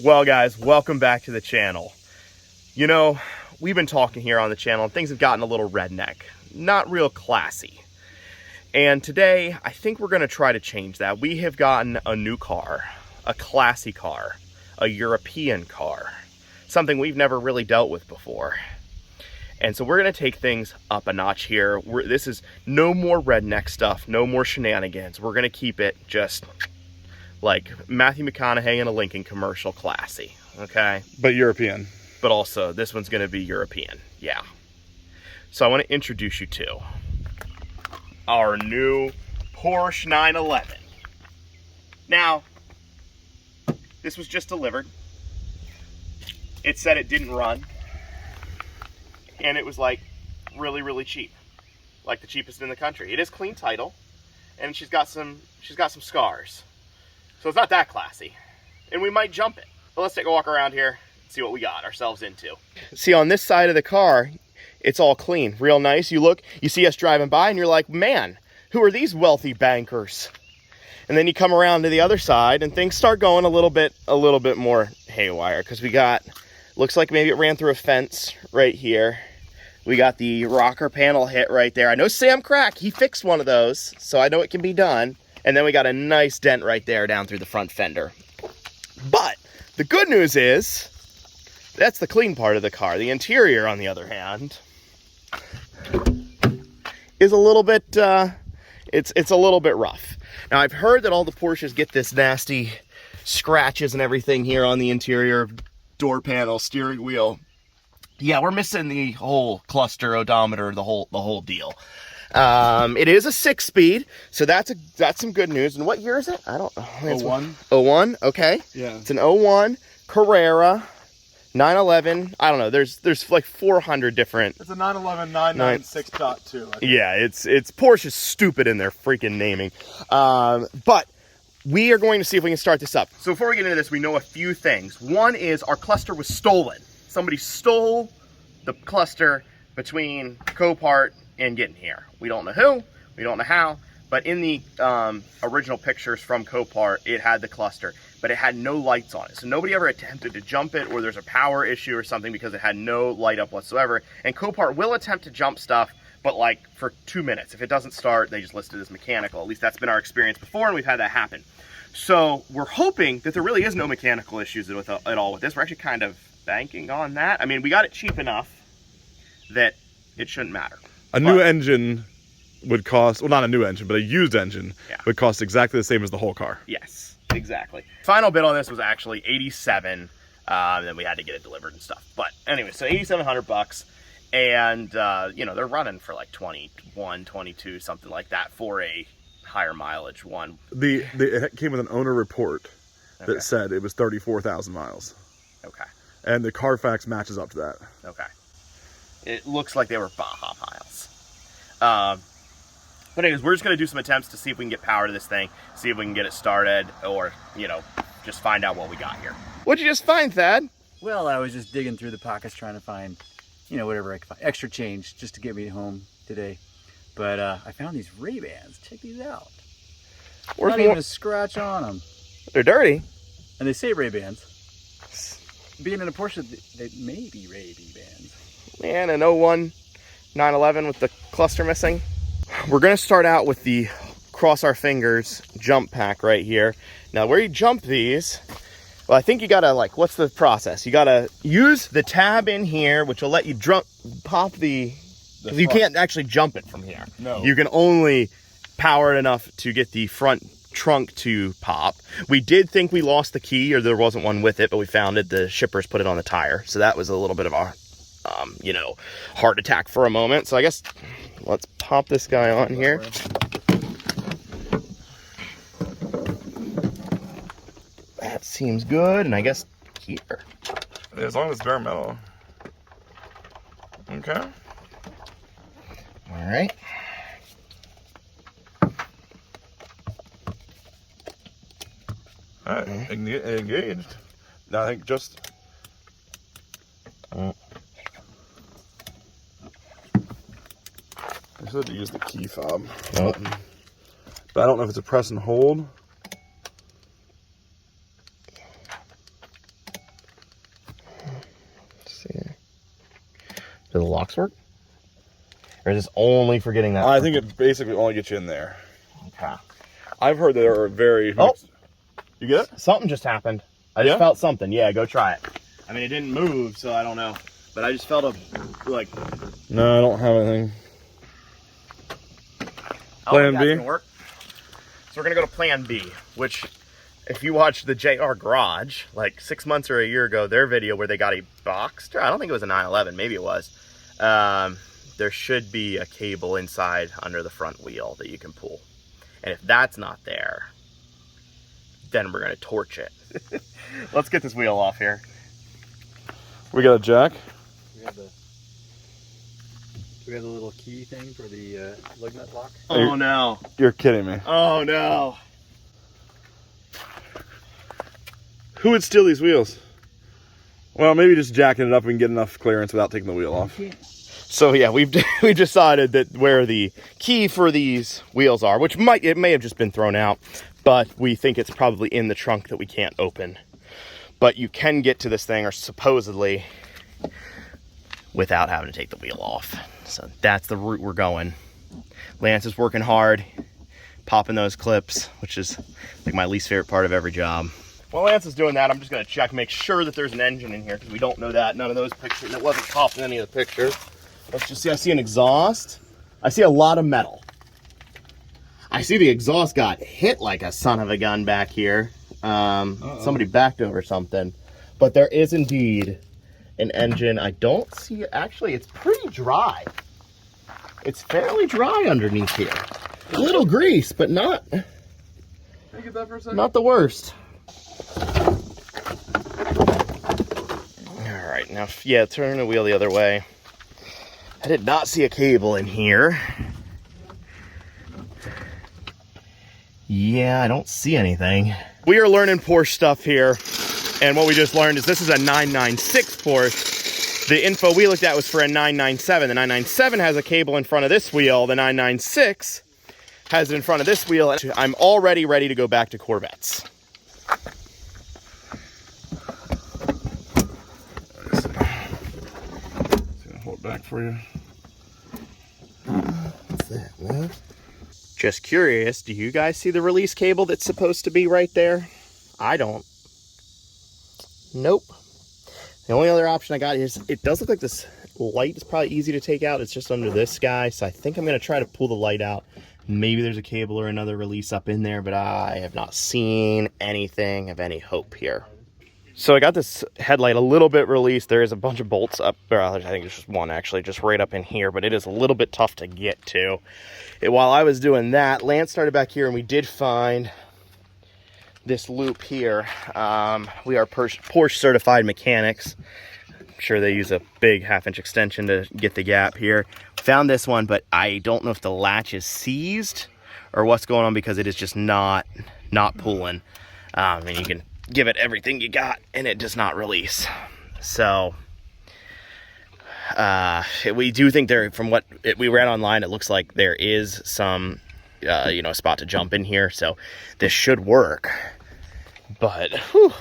Well guys, welcome back to the channel. You know, we've been talking here on the channel and things have gotten a little redneck, not real classy. And today, I think we're gonna try to change that. We have gotten a new car, a classy car, a European car, something we've never really dealt with before. And so we're gonna take things up a notch here. This is no more redneck stuff, no more shenanigans. We're gonna keep it just like Matthew McConaughey in a Lincoln commercial, classy, okay? But European. But also, this one's gonna be European, yeah. So I wanna introduce you to our new Porsche 911. Now, this was just delivered. It said it didn't run. And it was like really, really cheap. Like the cheapest in the country. It is clean title. And she's got some scars. So it's not that classy. And we might jump it. But let's take a walk around here and see what we got ourselves into. See, on this side of the car, it's all clean, real nice. You look, you see us driving by and you're like, man, who are these wealthy bankers? And then you come around to the other side and things start going a little bit more haywire, because we got, looks like maybe it ran through a fence right here. We got the rocker panel hit right there. I know Sam Crack, he fixed one of those, so I know it can be done. And then we got a nice dent right there down through the front fender. But the good news is, that's the clean part of the car. The interior, on the other hand, is a little bit, it's a little bit rough. Now, I've heard that all the Porsches get this nasty scratches and everything here on the interior, door panel, steering wheel. Yeah, we're missing the whole cluster odometer, the whole deal. It is a 6-speed, so that's some good news. And what year is it? I don't know. 01. 01, okay. Yeah. It's an 01 Carrera 911. I don't know. There's like 400 different. It's a 911 996.2. Yeah, it's Porsche's stupid in their freaking naming. But we are going to see if we can start this up. So before we get into this, we know a few things. One is our cluster was stolen. Somebody stole the cluster between Copart and getting here. We don't know who, we don't know how, but in the original pictures from Copart, it had the cluster, but it had no lights on it. So nobody ever attempted to jump it, or there's a power issue or something, because it had no light up whatsoever. And Copart will attempt to jump stuff, but like for 2 minutes. If it doesn't start, they just list it as mechanical. At least that's been our experience before, and we've had that happen. So we're hoping that there really is no mechanical issues at all with this. We're actually kind of banking on that. I mean, we got it cheap enough that it shouldn't matter. A new engine would cost, well, not a new engine, but a used engine would cost exactly the same as the whole car. Yes, exactly. Final bid on this was actually $87. Then we had to get it delivered and stuff. But anyway, so $8,700, and you know, they're running for like 21, 22, something like that for a higher mileage one. It came with an owner report that said it was 34,000 miles. Okay. And the Carfax matches up to that. Okay. It looks like they were Baja miles. But anyways, we're just going to do some attempts to see if we can get power to this thing, see if we can get it started, or, you know, just find out what we got here. What'd you just find, Thad? Well, I was just digging through the pockets trying to find, you know, whatever I could find. Extra change just to get me home today. But I found these Ray-Bans. Check these out. Not even a scratch on them. They're dirty. And they say Ray-Bans. Being in a Porsche, they may be Ray-Bans. Man, an 01 911 with the cluster missing. We're going to start out with the cross our fingers jump pack right here. Now, where you jump these, well, I think you got to, like, what's the process? You got to use the tab in here, which will let you pop the you can't actually jump it from here. No. You can only power it enough to get the front trunk to pop. We did think we lost the key, or there wasn't one with it, but we found it. The shippers put it on the tire. So that was a little bit of a you know, heart attack for a moment. So I guess let's pop this guy on here. That seems good. And I guess here. As long as it's bare metal. Okay. All right. All right. Engaged. Now I think just. I said to use the key fob. Nope. But I don't know if it's a press and hold. Do the locks work? Or is this only for getting that? I think it basically only gets you in there. Okay. I've heard there are very... Oh! You get it? Something just happened. I just felt something. Yeah, go try it. I mean, it didn't move, so I don't know. But I just felt like... No, I don't have anything. Plan B? Gonna work. So we're going to go to Plan B, which... If you watch the JR Garage, like 6 months or a year ago, their video where they got a box, I don't think it was a 911, maybe it was. There should be a cable inside under the front wheel that you can pull. And if that's not there, then we're gonna torch it. Let's get this wheel off here. We got a jack. We have the little key thing for the lug nut lock. Oh no. You're kidding me. Oh no. Who would steal these wheels? Well, maybe just jacking it up and get enough clearance without taking the wheel off. So yeah, we've decided that where the key for these wheels are, which it may have just been thrown out, but we think it's probably in the trunk that we can't open. But you can get to this thing, or supposedly, without having to take the wheel off. So that's the route we're going. Lance is working hard, popping those clips, which is like my least favorite part of every job. While Lance is doing that, I'm just going to check, make sure that there's an engine in here, because we don't know that. None of those pictures, it wasn't popped in any of the pictures. Let's just see, I see an exhaust. I see a lot of metal. I see the exhaust got hit like a son of a gun back here. Somebody backed over something. But there is indeed an engine. I don't see, actually, it's pretty dry. It's fairly dry underneath here. A little grease, but not, Can I get that for a second? not the worst. All right, now, yeah, turn the wheel the other way. I did not see a cable in here. Yeah, I don't see anything. We are learning Porsche stuff here, and what we just learned is this is a 996 Porsche. The info we looked at was for a 997. The 997 has a cable in front of this wheel. The 996 has it in front of this wheel. I'm already ready to go back to Corvettes. Hold it back for you. What's that, man? Just curious, do you guys see the release cable that's supposed to be right there? I don't. Nope. The only other option I got is, it does look like this light is probably easy to take out. It's just under this guy, so I think I'm going to try to pull the light out. Maybe there's a cable or another release up in there, but I have not seen anything of any hope here. So I got this headlight a little bit released. There is a bunch of bolts up, or I think there's just one actually, just right up in here, but it is a little bit tough to get to. While I was doing that, Lance started back here and we did find this loop here. We are Porsche certified mechanics. I'm sure they use a big 1/2-inch extension to get the gap here. Found this one, but I don't know if the latch is seized or what's going on, because it is just not pulling. And you can give it everything you got and it does not release. So we do think there, from what we read online, it looks like there is some spot to jump in here, so this should work. But whew,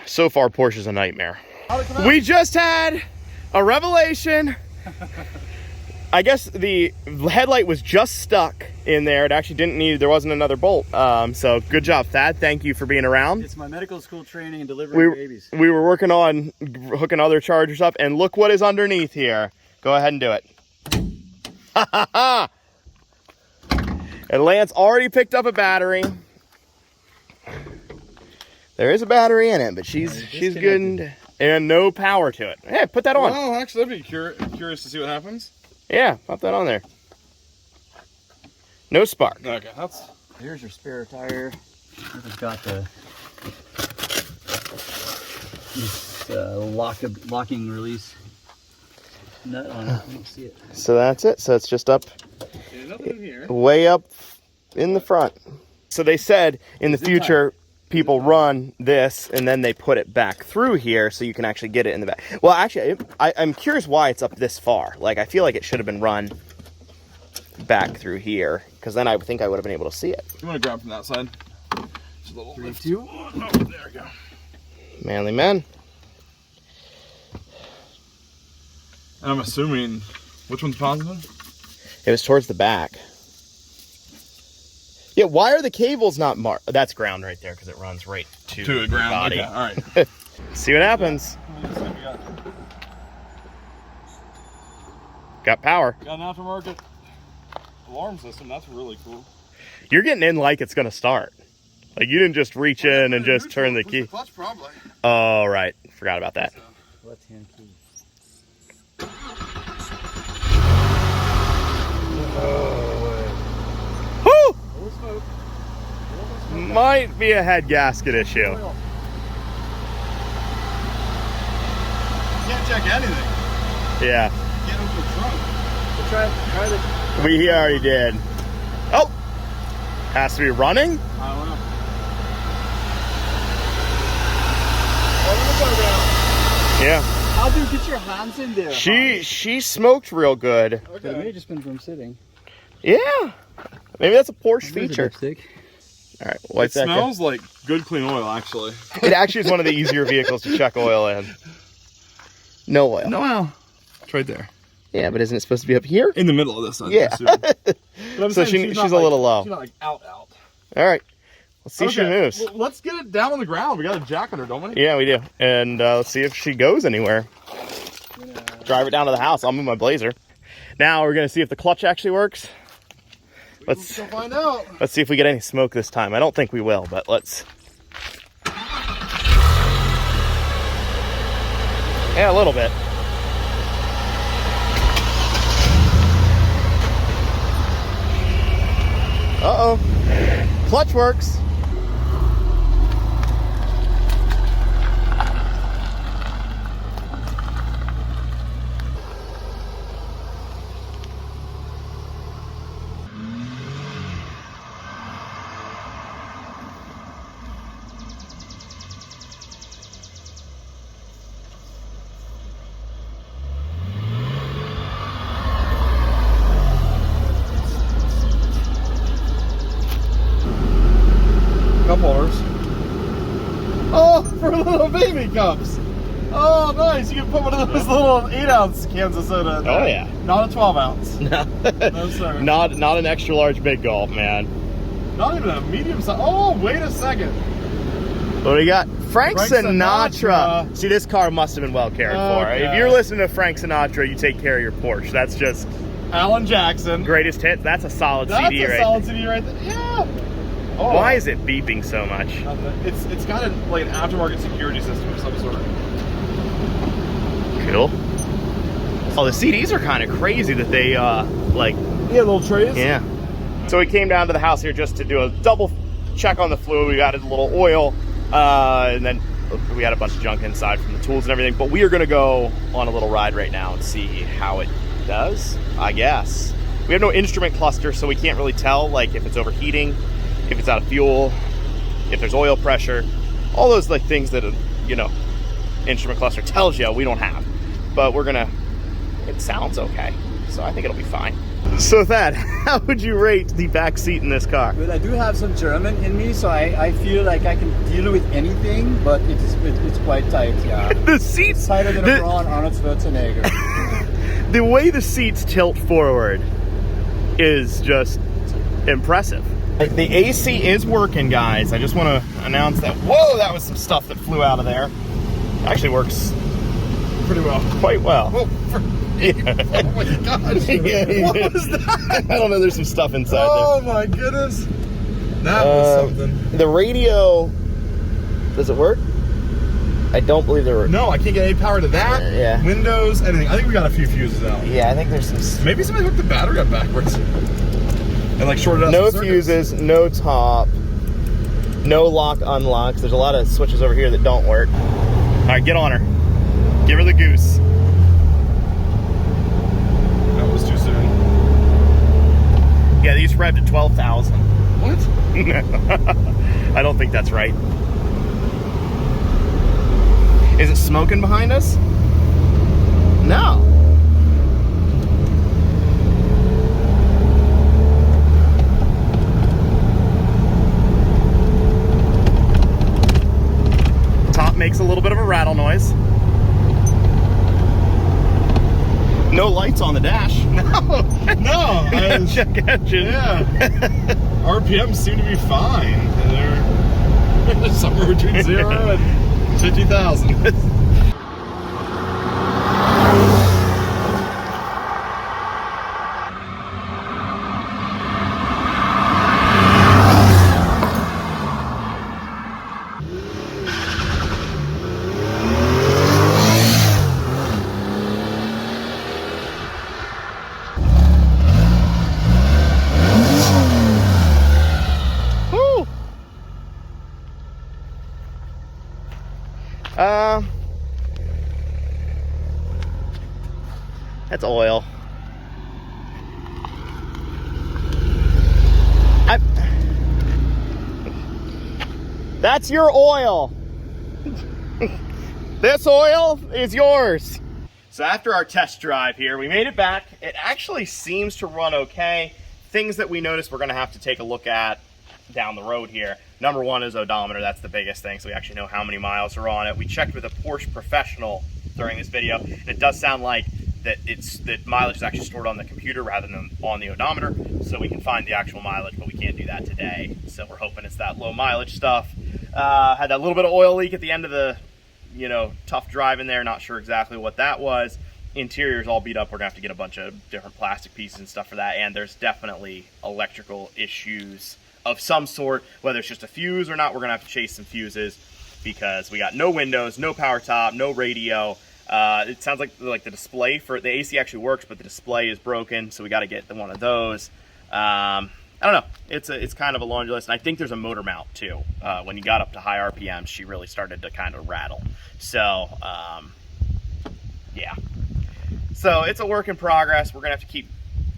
so far Porsche's a nightmare. We just had a revelation. I guess the headlight was just stuck in there. It actually didn't need, there wasn't another bolt. So good job, Thad. Thank you for being around. It's my medical school training and delivering babies. We were working on hooking other chargers up, and look what is underneath here. Go ahead and do it. And Lance already picked up a battery. There is a battery in it, but she's good and no power to it. Hey, put that on. Oh, actually, I'd be curious to see what happens. Yeah, pop that on there. No spark. Okay, that's... Here's your spare tire. It's got the locking release nut on it. You can see it. So that's it. So it's just up, nothing in here. way up in the front. So they said in the future, people run this and then they put it back through here so you can actually get it in the back. Well, actually, I'm curious why it's up this far. Like, I feel like it should have been run back through here, because then I think I would have been able to see it. You want to grab from that side? Just a little 3, lift. 2. Oh, there we go. Manly men. And I'm assuming, which one's positive? It was towards the back. Yeah, why are the cables not marked? That's ground right there because it runs right to To the ground. body. Okay, all right. See what happens. Got power. Got an aftermarket alarm system. That's really cool. You're getting in like it's going to start. Like you didn't just reach in and just turn the key. The clutch, probably. Oh, right. Forgot about that. Left-hand key. Whew! Might be a head gasket issue. Can't check anything. Yeah. Get over the trunk. We'll try to. We already did. Oh! Has to be running? I don't know. Yeah. How do you get your hands in there? She smoked real good. Okay. It may have just been from sitting. Yeah. Maybe that's a Porsche feature. Lipstick. All right. Wipe It that down. smells like good clean oil, actually. It actually is one of the easier vehicles to check oil in. No oil. No oil. It's right there. Yeah, but isn't it supposed to be up here? In the middle of this. Yeah. I'm So saying she's not a little like, low. She's not like out. All right. Let's see if she Okay. moves. Well, let's get it down on the ground. We got a jack on her, don't we? Yeah, we do. And let's see if she goes anywhere. Drive it down to the house. I'll move my Blazer. Now we're going to see if the clutch actually works. Let's go find out. Let's see if we get any smoke this time. I don't think we will, but let's. Yeah, a little bit. Uh-oh. Clutch works. Cup holders. Oh, for little baby cups. Oh, nice. You can put one of those little 8-ounce cans of soda in there. Oh, yeah. Not a 12-ounce. No. No, sir. Not an extra large big gulp, man. Not even a medium size. Oh, wait a second. What do we got? Frank Sinatra. Sinatra. See, this car must have been well cared for. Okay. If you're listening to Frank Sinatra, you take care of your Porsche. That's just Alan Jackson. greatest hits. That's a solid That's CD a right solid there. CD right there. Yeah. Oh. Why is it beeping so much? It's got like an aftermarket security system of some sort. Cool. Oh, the CDs are kind of crazy that they, like... Yeah, little trays. Yeah. So we came down to the house here just to do a double check on the fluid. We got a little oil, and then we had a bunch of junk inside from the tools and everything. But we are going to go on a little ride right now and see how it does, I guess. We have no instrument cluster, so we can't really tell, like, if it's overheating, if it's out of fuel, if there's oil pressure, all those, like, things that, you know, instrument cluster tells you we don't have. But we're going to... It sounds okay, so I think it'll be fine. So Thad, how would you rate the back seat in this car? Well, I do have some German in me, so I feel like I can deal with anything, but it's quite tight, yeah. The seats, Tighter than a brawn Arnold Schwarzenegger. the way the seats tilt forward is just impressive. The AC is working, guys. I just want to announce that. Whoa, that was some stuff that flew out of there. Actually works Pretty well. quite well. Oh, Yeah. oh my gosh. Yeah, What was that? I don't know, there's some stuff inside Oh my goodness. That was something. there. The radio, does it work? I don't believe there were. No, I can't get any power to that. Yeah. Windows, anything. I think we got a few fuses out. Yeah, I think there's some. Maybe somebody hooked the battery up backwards. And like shorted out No some circuits. fuses, no top, no lock unlocks. There's a lot of switches over here that don't work. All right, get on her. Give her the goose. That was too soon. Yeah, these revved at 12,000. What? I don't think that's right. Is it smoking behind us? No. Top makes a little bit of a rattle noise. No lights on the dash. No. Check engine. Yeah. RPMs seem to be fine. They're somewhere between 0 and 50,000. That's oil. That's your oil. This oil is yours. So after our test drive here, we made it back. It actually seems to run okay. Things that we noticed we're gonna have to take a look at down the road here. Number one is odometer. That's the biggest thing, so we actually know how many miles are on it. We checked with a Porsche professional during this video, and it does sound like that mileage is actually stored on the computer rather than on the odometer, so we can find the actual mileage, but we can't do that today. So we're hoping it's that low mileage stuff. Had that little bit of oil leak at the end of the, tough drive in there. Not sure exactly what that was. Interior's all beat up. We're gonna have to get a bunch of different plastic pieces and stuff for that, and there's definitely electrical issues of some sort, whether it's just a fuse or not. We're gonna have to chase some fuses because we got no windows, no power top, no radio. It sounds like the display for the AC actually works, but the display is broken, so we got to get one of those. I don't know. It's kind of a laundry list, and I think there's a motor mount too. When you got up to high RPMs, she really started to kind of rattle. So yeah. So it's a work in progress. We're gonna have to keep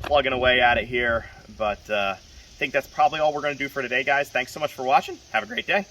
plugging away at it here, but I think that's probably all we're gonna do for today, guys. Thanks so much for watching. Have a great day.